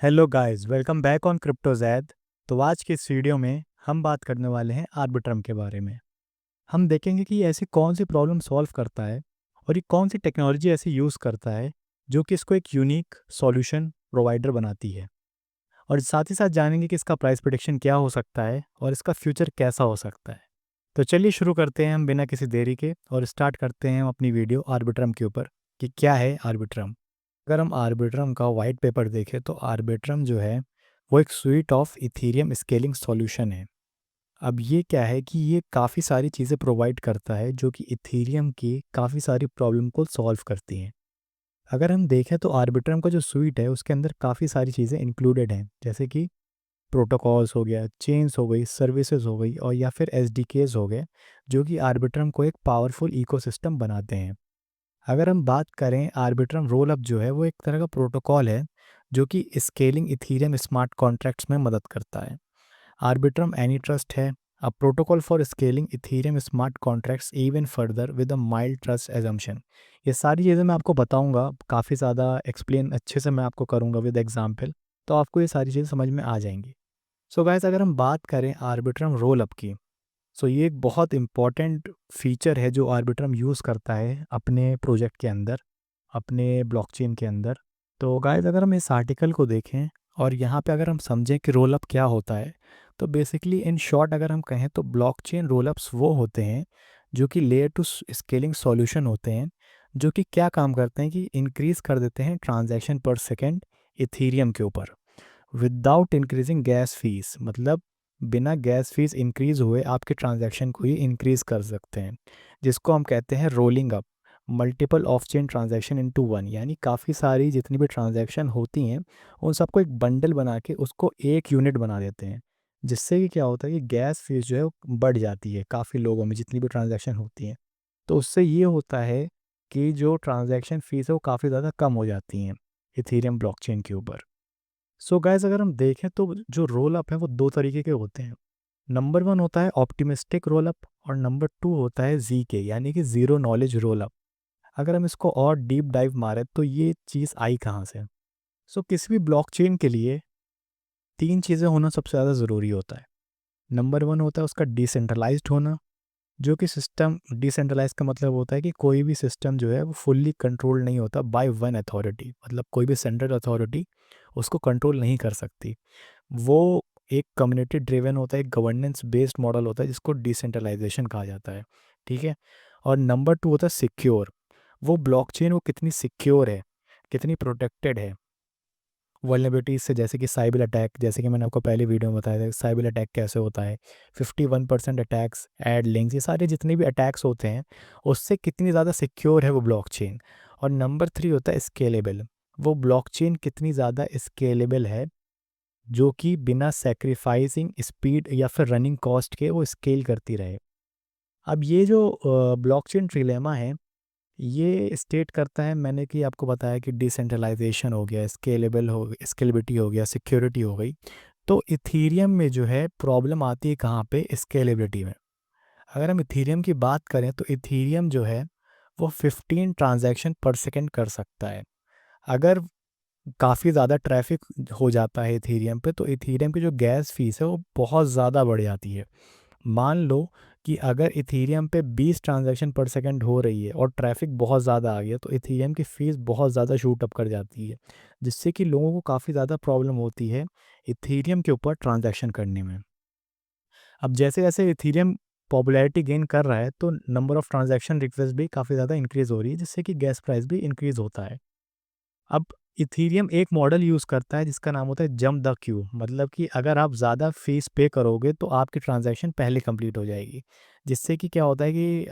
Hello guys, welcome back on crypto Zaid. तो आज के इस वीडियो में हम बात करने वाले हैं आर्बिट्रम के बारे में। हम देखेंगे कि ये ऐसी कौन सी प्रॉब्लम सॉल्व करता है और ये कौन सी टेक्नोलॉजी ऐसी यूज़ करता है जो कि इसको एक यूनिक सॉल्यूशन प्रोवाइडर बनाती है। और साथ ही साथ जानेंगे कि इसका प्राइस प्रेडिक्शन क्या हो सकता है और इसका फ्यूचर कैसा हो सकता है। तो चलिए शुरू करते हैं हम बिना किसी देरी के और स्टार्ट करते हैं हम अपनी वीडियो आर्बिट्रम के ऊपर कि क्या है आर्बिट्रम। अगर हम आर्बिट्रम का वाइट पेपर देखें तो आर्बिट्रम जो है वो एक sweet of Ethereum scaling solution है। अब ये क्या है कि ये काफ़ी सारी चीज़ें प्रोवाइड करता है जो कि इथीरियम की काफ़ी सारी प्रॉब्लम को सॉल्व करती हैं। अगर हम देखें तो आर्बिट्रम का जो स्वीट है उसके अंदर काफ़ी सारी चीज़ें इंक्लूडेड हैं, जैसे कि प्रोटोकॉल्स हो गया, चेन्स हो गई, सर्विसेज हो गई और या फिर एसडीकेज हो गए, जो कि आर्बिट्रम को एक पावरफुल इकोसिस्टम बनाते हैं। अगर हम बात करें आर्बिट्रम रोल अप जो है वो एक तरह का प्रोटोकॉल है जो कि स्केलिंग इथीरियम स्मार्ट कॉन्ट्रैक्ट्स में मदद करता है। आर्बिट्रम एनी ट्रस्ट है, a protocol for scaling Ethereum smart contracts even further with a mild trust assumption. ये सारी चीज़ें मैं आपको बताऊंगा, काफ़ी ज़्यादा एक्सप्लेन अच्छे से मैं आपको करूंगा विद एग्जाम्पल, तो आपको ये सारी चीज़ें समझ में आ जाएंगी। सो गाइस, अगर हम बात करें आर्बिट्रम रोल अप की, सो ये एक बहुत इंपॉर्टेंट फीचर है जो आर्बिट्रम यूज़ करता है अपने प्रोजेक्ट के अंदर, अपने ब्लॉकचेन के अंदर। तो गाइस, अगर हम इस आर्टिकल को देखें और यहाँ पे अगर हम समझें कि रोल अप क्या होता है, तो बेसिकली इन शॉर्ट अगर हम कहें तो ब्लॉकचेन रोल अप्स वो होते हैं जो कि लेयर टू स्केलिंग सॉल्यूशन होते हैं, जो कि क्या काम करते हैं कि इंक्रीज कर देते हैं ट्रांजैक्शन पर सेकेंड इथीरियम के ऊपर विदाउट इंक्रीजिंग गैस फीस। मतलब बिना गैस फीस इंक्रीज हुए आपके ट्रांजैक्शन को ही इंक्रीज कर सकते हैं, जिसको हम कहते हैं rolling up multiple of chain transaction into one. यानी काफ़ी सारी जितनी भी ट्रांजैक्शन होती हैं उन सबको एक बंडल बना के उसको एक यूनिट बना देते हैं, जिससे कि क्या होता है कि गैस फीस जो है वो बढ़ जाती है काफ़ी लोगों में जितनी भी ट्रांजैक्शन होती हैं। तो उससे ये होता है कि जो ट्रांजैक्शन फीस है वो काफ़ी ज़्यादा कम हो जाती हैं इथेरियम ब्लॉकचेन के ऊपर। सो गाइस, अगर हम देखें तो जो रोल अप है वो दो तरीके के होते हैं। नंबर वन होता है ऑप्टिमिस्टिक रोल अप और नंबर टू होता है जी के यानी कि ज़ीरो नॉलेज रोल अप। अगर हम इसको और डीप डाइव मारें तो ये चीज़ आई कहाँ से। सो किसी भी ब्लॉकचेन के लिए तीन चीज़ें होना सबसे ज़्यादा ज़रूरी होता है। नंबर वन होता है उसका डिसेंट्रलाइज्ड होना, जो कि सिस्टम डिसेंट्रलाइज का मतलब होता है कि कोई भी सिस्टम जो है वो फुल्ली कंट्रोल नहीं होता बाय वन अथॉरिटी। मतलब कोई भी सेंट्रल अथॉरिटी उसको कंट्रोल नहीं कर सकती। वो एक कम्युनिटी ड्रिवन होता है, एक गवर्नेंस बेस्ड मॉडल होता है जिसको डिसेंट्रलाइजेशन कहा जाता है। ठीक है। और नंबर टू होता है सिक्योर। वो ब्लॉकचेन वो कितनी सिक्योर है, कितनी प्रोटेक्टेड है वल्नरेबिलिटीज से, जैसे कि साइबर अटैक, जैसे कि मैंने आपको पहले वीडियो में बताया था साइबर अटैक कैसे होता है। 51% अटैक्स, एड लिंक्स, ये सारे जितने भी अटैक्स होते हैं उससे कितनी ज़्यादा सिक्योर है वो ब्लॉकचेन। और नंबर थ्री होता है स्केलेबल। वो ब्लॉकचेन कितनी ज़्यादा स्केलेबल है जो कि बिना सेक्रीफाइसिंग स्पीड या फिर रनिंग कॉस्ट के वो स्केल करती रहे। अब ये जो ब्लॉकचेन ट्रिलेमा है ये स्टेट करता है, मैंने कि आपको बताया कि डिसेंट्रलाइजेशन हो गया, स्केलेबल हो, स्केलेबिलिटी हो गया, सिक्योरिटी हो गई। तो इथीरियम में जो है प्रॉब्लम आती है कहाँ पे, स्केलेबिलिटी में। अगर हम इथीरियम की बात करें तो इथीरियम जो है वो 15 ट्रांजैक्शन पर सेकेंड कर सकता है। अगर काफ़ी ज़्यादा ट्रैफिक हो जाता है इथीरियम पे तो इथीरियम की जो गैस फीस है वो बहुत ज़्यादा बढ़ जाती है। मान लो कि अगर इथीरियम पे 20 ट्रांजैक्शन पर सेकंड हो रही है और ट्रैफिक बहुत ज़्यादा आ गया तो इथीरियम की फ़ीस बहुत ज़्यादा शूट अप कर जाती है, जिससे कि लोगों को काफ़ी ज़्यादा प्रॉब्लम होती है इथीरियम के ऊपर ट्रांजैक्शन करने में। अब जैसे जैसे इथीरियम पॉपुलैरिटी गेन कर रहा है तो नंबर ऑफ़ ट्रांजैक्शन रिक्वेस्ट भी काफ़ी ज़्यादा इंक्रीज़ हो रही है, जिससे कि गैस प्राइस भी इंक्रीज़ होता है। अब इथीरियम एक मॉडल यूज़ करता है जिसका नाम होता है जंप द क्यू। मतलब कि अगर आप ज़्यादा फीस पे करोगे तो आपकी ट्रांजैक्शन पहले कंप्लीट हो जाएगी, जिससे कि क्या होता है कि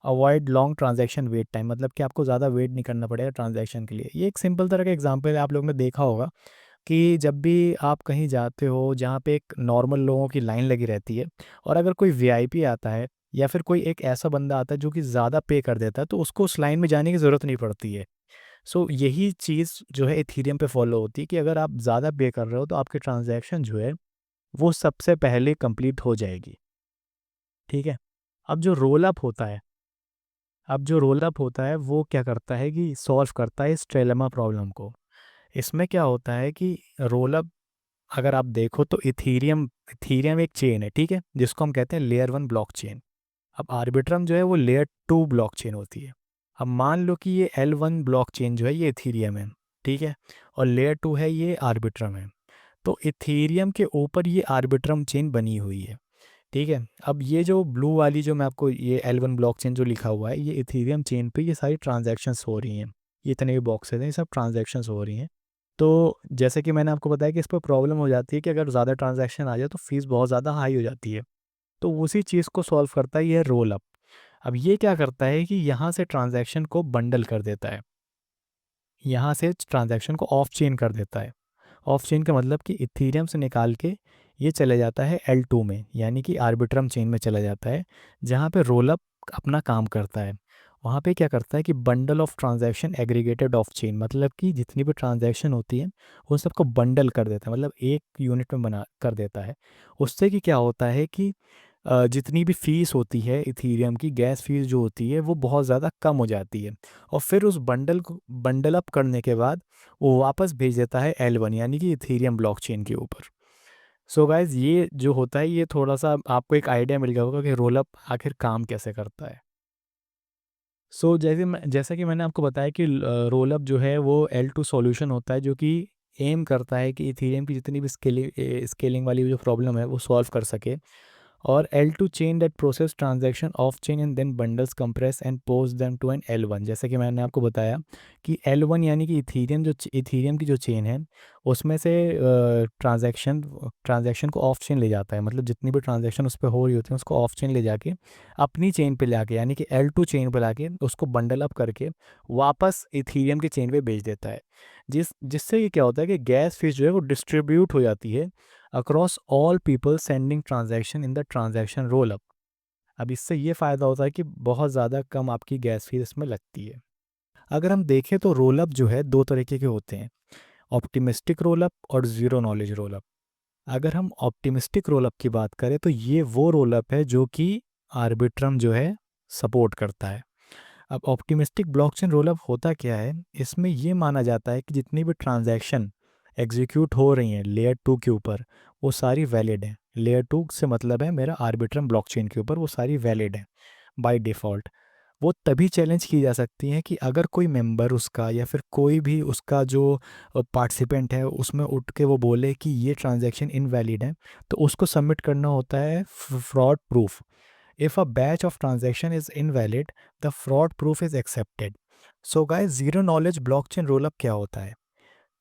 avoid long transaction wait time. मतलब कि आपको ज़्यादा वेट नहीं करना पड़ेगा ट्रांजैक्शन के लिए। ये एक सिंपल तरह का एग्जांपल है, आप लोगों ने देखा होगा कि जब भी आप कहीं जाते हो जहाँ पे एक नॉर्मल लोगों की लाइन लगी रहती है और अगर कोई वीआईपी आता है या फिर कोई एक ऐसा बंदा आता है जो कि ज़्यादा पे कर देता है तो उसको उस लाइन में जाने की ज़रूरत नहीं पड़ती है। सो यही चीज़ जो है इथीरियम पे फॉलो होती है कि अगर आप ज़्यादा पे कर रहे हो तो आपकी ट्रांजैक्शन जो है वो सबसे पहले कंप्लीट हो जाएगी। ठीक है। अब जो रोल अप होता है अब जो रोल अप होता है वो क्या करता है कि सॉल्व करता है इस ट्रेलेमा प्रॉब्लम को। इसमें क्या होता है कि रोल अप, अगर आप देखो तो इथीरियम इथीरियम एक चेन है, ठीक है, जिसको हम कहते हैं लेयर 1 ब्लॉक चेन। अब आर्बिट्रम जो है वो लेयर 2 ब्लॉक चेन होती है। अब मान लो कि ये L1 ब्लॉक चेन जो है ये इथीरियम है, ठीक है, और लेयर 2 है ये आर्बिट्रम है। तो इथीरियम के ऊपर ये आर्बिट्रम चेन बनी हुई है, ठीक है। अब ये जो ब्लू वाली जो मैं आपको ये L1 ब्लॉक चेन जो लिखा हुआ है, ये इथीरियम चेन पे ये सारी ट्रांजैक्शंस हो रही हैं। ये इतने भी बॉक्सेस हैं, ये सब ट्रांजैक्शंस हो रही हैं। तो जैसे कि मैंने आपको बताया कि इस पर प्रॉब्लम हो जाती है कि अगर ज़्यादा ट्रांजैक्शन आ जाए तो फीस बहुत ज़्यादा हाई हो जाती है। तो उसी चीज़ को सॉल्व करता है ये रोल अप। अब ये क्या करता है कि यहाँ से ट्रांजैक्शन को बंडल कर देता है, यहाँ से ट्रांजैक्शन को ऑफ चेन कर देता है। ऑफ चेन का मतलब कि इथीरियम से निकाल के ये चले जाता है L2 में, यानी कि आर्बिट्रम चेन में चला जाता है, जहाँ पे रोल अप अपना काम करता है। वहाँ पे क्या करता है कि bundle of transaction aggregated of chain, मतलब कि जितनी भी ट्रांजैक्शन होती है उन सबको बंडल कर देता है, मतलब एक यूनिट में बना कर देता है। उससे कि क्या होता है कि जितनी भी फीस होती है इथीरियम की, गैस फीस जो होती है वो बहुत ज़्यादा कम हो जाती है। और फिर उस बंडल को बंडल अप करने के बाद वो वापस भेज देता है L1 यानी कि इथीरियम ब्लॉकचेन के ऊपर। सो गाइज ये जो होता है ये थोड़ा सा आपको एक आइडिया मिल गया होगा कि रोल अप आखिर काम कैसे करता है। सो जैसा कि मैंने आपको बताया कि रोल अप जो है वो L2 सॉल्यूशन होता है, जो कि एम करता है कि इथीरियम की जितनी भी स्केलिंग वाली जो प्रॉब्लम है वो सॉल्व कर सके। और L2 chain that process transaction off chain and then bundles compress and post them to an L1, जैसे कि मैंने आपको बताया कि L1 यानी कि इथीरियम की जो चेन है उसमें से ट्रांजैक्शन को ऑफ चेन ले जाता है, मतलब जितनी भी ट्रांजैक्शन उस पर हो रही होती है उसको ऑफ चेन ले जाके अपनी चेन पे लाके यानी कि L2 चेन पे लाके उसको बंडल अप करके वापस इथीरियम की चेन पे भेज देता है। जिससे कि क्या होता है कि गैस फीस जो है वो डिस्ट्रीब्यूट हो जाती है across all people sending transaction in the transaction roll up. अब इससे ये फ़ायदा होता है कि बहुत ज़्यादा कम आपकी गैस फीस इसमें लगती है। अगर हम देखें तो रोल अप जो है दो तरीके के होते हैं, ऑप्टिमिस्टिक रोल अप और ज़ीरो नॉलेज रोल अप। अगर हम ऑप्टिमिस्टिक रोल अप की बात करें तो ये वो रोल अप है जो कि आर्बिट्रम जो है सपोर्ट करता है। अब ऑप्टिमिस्टिक ब्लॉकचेन रोलअप होता क्या है, इसमें ये माना जाता है कि जितनी भी ट्रांजैक्शन एग्जीक्यूट हो रही हैं लेयर 2 के ऊपर वो सारी वैलिड हैं। लेयर 2 से मतलब है मेरा आर्बिट्रम ब्लॉकचेन के ऊपर वो सारी वैलिड हैं बाय डिफ़ॉल्ट। वो तभी चैलेंज की जा सकती हैं कि अगर कोई मेंबर उसका या फिर कोई भी उसका जो पार्टिसिपेंट है उसमें उठ के वो बोले कि ये ट्रांजैक्शन इनवैलिड है, तो उसको सबमिट करना होता है fraud proof. If a batch of transaction is invalid, the fraud proof is accepted. So guys, zero knowledge blockchain rollup क्या होता है?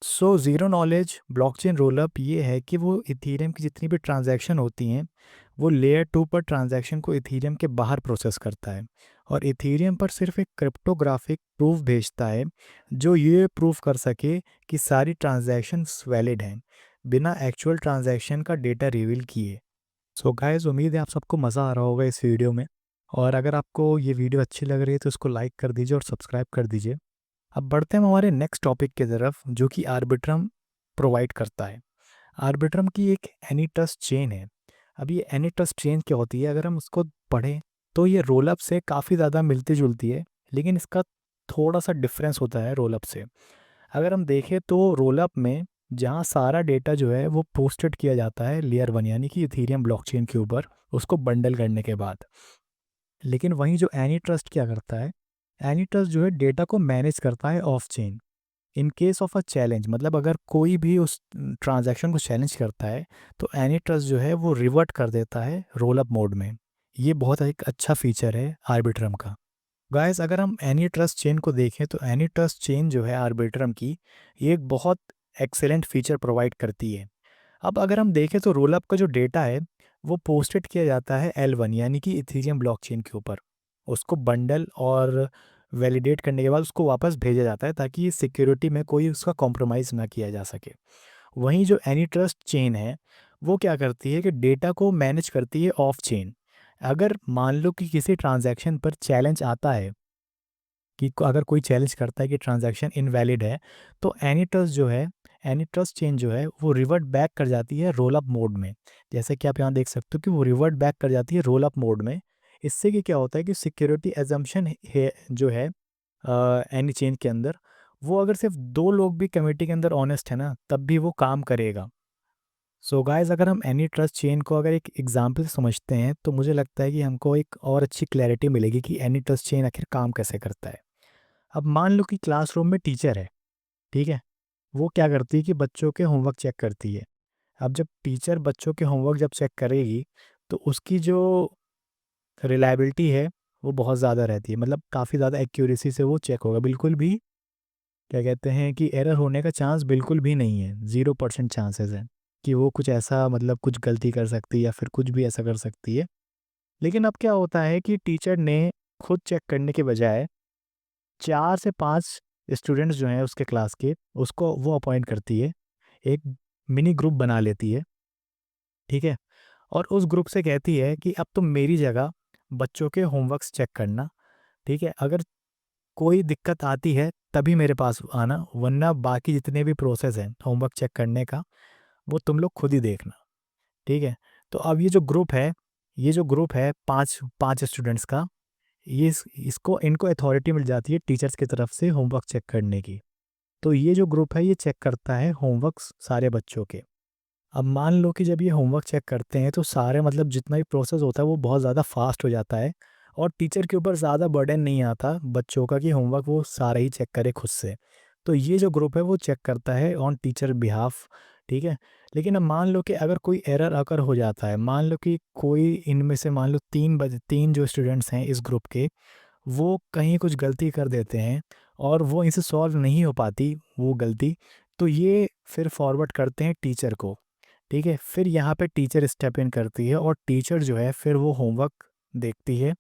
So zero knowledge blockchain rollup ये है कि वो इथीरियम की जितनी भी ट्रांजैक्शन होती हैं वो लेयर 2 पर ट्रांजैक्शन को इथीरियम के बाहर प्रोसेस करता है और इथीरियम पर सिर्फ एक क्रिप्टोग्राफिक प्रूफ भेजता है जो ये प्रूफ कर सके कि सारी ट्रांजैक्शंस वैलिड हैं बिना एक्चुअल ट्रांजैक्शन का डेटा रिवील किए। सो गाइस, उम्मीद है आप सबको मज़ा आ रहा होगा इस वीडियो में। और अगर आपको ये वीडियो अच्छी लग रही है तो इसको लाइक कर दीजिए और सब्सक्राइब कर दीजिए। अब बढ़ते हैं हम हमारे नेक्स्ट टॉपिक की तरफ जो कि आर्बिट्रम प्रोवाइड करता है। आर्बिट्रम की एक एनी ट्रस्ट चेन है। अब ये एनी ट्रस्ट चेन क्या होती है, अगर हम उसको पढ़ें तो ये रोलअप से काफ़ी ज़्यादा मिलती जुलती है, लेकिन इसका थोड़ा सा डिफरेंस होता है रोलअप से। अगर हम देखें तो रोलअप में जहाँ सारा डेटा जो है वो पोस्टेड किया जाता है लेयर 1 यानी कि इथीरियम ब्लॉकचेन के ऊपर उसको बंडल करने के बाद। लेकिन वहीं जो एनी ट्रस्ट क्या करता है, एनी ट्रस्ट जो है डेटा को मैनेज करता है of chain. In case of a challenge, मतलब अगर कोई भी उस ट्रांजैक्शन को चैलेंज करता है तो एनी ट्रस्ट जो है वो रिवर्ट कर देता है रोल अप मोड में। ये बहुत एक अच्छा फीचर है आर्बिट्रम का। गाइस, अगर हम एनी ट्रस्ट चेन को देखें तो एनी ट्रस्ट चेन जो है आर्बिट्रम की ये एक बहुत एक्सेलेंट फीचर प्रोवाइड करती है। अब अगर हम देखें तो रोल अप का जो डेटा है वो पोस्टेड किया जाता है L1 यानी कि इथीरियम ब्लॉकचेन के ऊपर। उसको बंडल और वैलिडेट करने के बाद उसको वापस भेजा जाता है ताकि सिक्योरिटी में कोई उसका कॉम्प्रोमाइज़ ना किया जा सके। वहीं जो एनी ट्रस्ट चेन है वो क्या करती है कि डेटा को मैनेज करती है ऑफ चेन। अगर मान लो कि किसी ट्रांजैक्शन पर चैलेंज आता है कि अगर कोई चैलेंज करता है कि ट्रांजैक्शन इनवैलिड है तो एनी ट्रस्ट जो है, एनी ट्रस्ट चेन जो है वो रिवर्ट बैक कर जाती है रोल अप मोड में। जैसे कि आप यहाँ देख सकते हो कि वो रिवर्ट बैक कर जाती है रोल अप मोड में। इससे कि क्या होता है कि सिक्योरिटी एजम्पशन है जो है एनी चेन के अंदर वो अगर सिर्फ 2 लोग भी कमेटी के अंदर ऑनेस्ट है ना, तब भी वो काम करेगा। सो गाइस, अगर हम एनी ट्रस्ट चेन को अगर एक एग्जांपल से समझते हैं तो मुझे लगता है कि हमको एक और अच्छी क्लैरिटी मिलेगी कि एनी ट्रस्ट चेन आखिर काम कैसे करता है। अब मान लो कि क्लासरूम में टीचर है, ठीक है। वो क्या करती है कि बच्चों के होमवर्क चेक करती है। अब जब टीचर बच्चों के होमवर्क जब चेक करेगी, तो उसकी जो रिलायबिलिटी है वो बहुत ज़्यादा रहती है, मतलब काफ़ी ज़्यादा एक्यूरेसी से वो चेक होगा। बिल्कुल भी क्या कहते हैं कि एरर होने का चांस बिल्कुल भी नहीं है, 0% चांसेस है कि वो कुछ ऐसा मतलब कुछ गलती कर सकती है या फिर कुछ भी ऐसा कर सकती है। लेकिन अब क्या होता है कि टीचर ने खुद चेक करने के बजाय 4 से 5 स्टूडेंट्स जो हैं उसके क्लास के, उसको वो अपॉइंट करती है, एक मिनी ग्रुप बना लेती है, ठीक है? और उस ग्रुप से कहती है कि अब तुम मेरी जगह बच्चों के होमवर्क्स चेक करना, ठीक है? अगर कोई दिक्कत आती है तभी मेरे पास आना, वरना बाकी जितने भी प्रोसेस हैं होमवर्क चेक करने का, वो तुम लोग खुद ही देखना, ठीक है? तो अब ये जो ग्रुप है 5 स्टूडेंट्स का, इसको इनको अथॉरिटी मिल जाती है टीचर्स की तरफ से होमवर्क चेक करने की। तो ये जो ग्रुप है ये चेक करता है होमवर्क्स सारे बच्चों के। अब मान लो कि जब ये होमवर्क चेक करते हैं तो सारे मतलब जितना भी प्रोसेस होता है वो बहुत ज़्यादा फास्ट हो जाता है, और टीचर के ऊपर ज़्यादा बर्डन नहीं आता बच्चों का कि होमवर्क वो सारा ही चेक करे खुद से। तो ये जो ग्रुप है वो चेक करता है ऑन टीचर बिहाफ, ठीक है। लेकिन अब मान लो कि अगर कोई एरर अगर हो जाता है, मान लो कि कोई इनमें से मान लो 3 जो स्टूडेंट्स हैं इस ग्रुप के, वो कहीं कुछ गलती कर देते हैं और वो इनसे सॉल्व नहीं हो पाती वो गलती, तो ये फिर फॉरवर्ड करते हैं टीचर को, ठीक है। फिर यहाँ पे टीचर स्टेप इन करती है और टीचर जो है फिर वो होमवर्क देखती है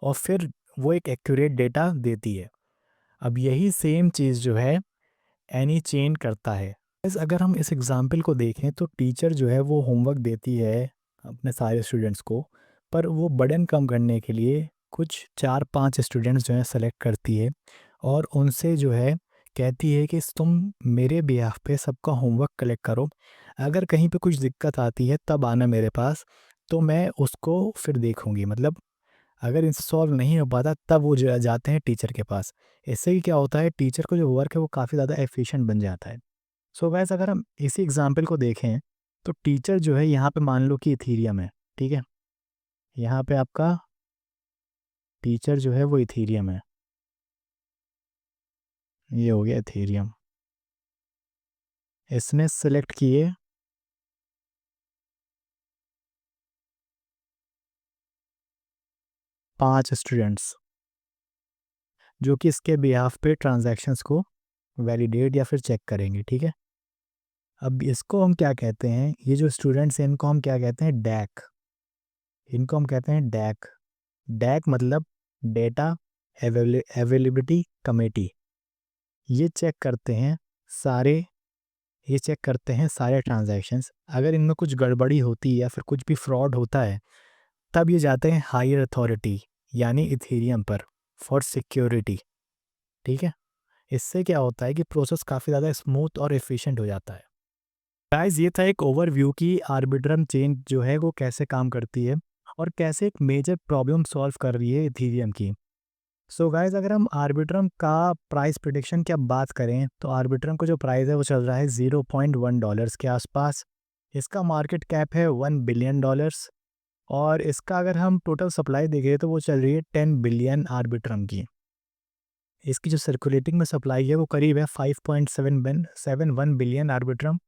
और फिर वो एक एक्यूरेट डेटा देती है। अब यही सेम चीज़ जो है एनी चेन करता है। अगर हम इस एग्जाम्पल को देखें तो टीचर जो है वो होमवर्क देती है अपने सारे स्टूडेंट्स को, पर वो बर्डन कम करने के लिए कुछ 4-5 स्टूडेंट्स जो हैं सेलेक्ट करती है और उनसे जो है कहती है कि तुम मेरे बिहाफ पे सबका होमवर्क कलेक्ट करो, अगर कहीं पे कुछ दिक्कत आती है तब आना मेरे पास, तो मैं उसको फिर देखूंगी। मतलब अगर इनसे सॉल्व नहीं हो पाता तब वो जाते हैं टीचर के पास। इससे ही क्या होता है, टीचर को जो वर्क है वो काफ़ी ज़्यादा एफिशिएंट बन जाता है। सो गाइस, अगर हम इसी एग्जाम्पल को देखें तो टीचर जो है यहाँ पे मान लो कि इथीरियम है, ठीक है। यहाँ पे आपका टीचर जो है वो इथीरियम है, ये हो गया इथीरियम। इसने सेलेक्ट किए 5 स्टूडेंट्स जो कि इसके बिहाफ पे ट्रांजैक्शंस को वैलिडेट या फिर चेक करेंगे, ठीक है। अब इसको हम क्या कहते हैं, ये जो स्टूडेंट्स हैं इनको हम क्या कहते हैं, डैक। इनको हम कहते हैं डैक। डैक मतलब डेटा अवेलेबिलिटी कमेटी। ये चेक करते हैं सारे ये चेक करते हैं सारे ट्रांजैक्शंस। अगर इनमें कुछ गड़बड़ी होती है या फिर कुछ भी फ्रॉड होता है, तब ये जाते हैं हायर अथॉरिटी यानी इथेरियम पर फॉर सिक्योरिटी, ठीक है। इससे क्या होता है कि प्रोसेस काफ़ी ज़्यादा स्मूथ और एफिशिएंट हो जाता है। गाइस, ये था एक ओवरव्यू की आर्बिट्रम चेन जो है वो कैसे काम करती है और कैसे एक मेजर प्रॉब्लम सॉल्व कर रही है इथेरियम की। सो गाइस, अगर हम आर्बिट्रम का प्राइस प्रिडिक्शन की अब बात करें तो आर्बिट्रम का जो प्राइस है वो चल रहा है $0.1 के आसपास। इसका मार्केट कैप है $1 बिलियन, और इसका अगर हम टोटल सप्लाई देखें तो वो चल रही है 10 बिलियन आर्बिट्रम की। इसकी जो सर्कुलेटिंग में सप्लाई है वो करीब है 5.71 बिलियन आर्बिट्रम।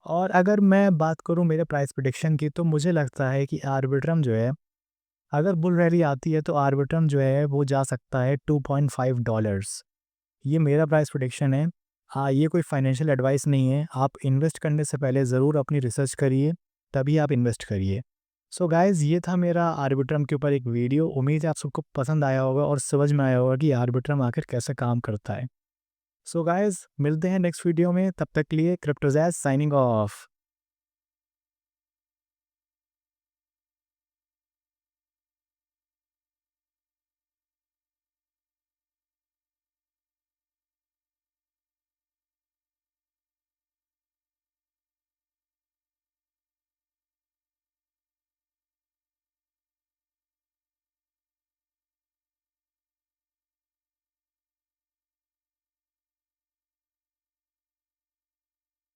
और अगर मैं बात करूं मेरे प्राइस प्रिडिक्शन की तो मुझे लगता है कि आर्बिट्रम जो है, अगर बुल रैली आती है तो आर्बिट्रम जो है वो जा सकता है $2.5। ये मेरा प्राइस प्रिडिक्शन है। हाँ, ये कोई फाइनेंशियल एडवाइस नहीं है। आप इन्वेस्ट करने से पहले ज़रूर अपनी रिसर्च करिए, तभी आप इन्वेस्ट करिए। सो गाइज़, ये था मेरा आर्बिट्रम के ऊपर एक वीडियो। उम्मीद है आप सबको पसंद आया होगा और समझ में आया होगा कि आर्बिट्रम आखिर कैसे काम करता है। सो गाइज़, मिलते हैं नेक्स्ट वीडियो में, तब तक के लिए क्रिप्टोजैज़ साइनिंग ऑफ।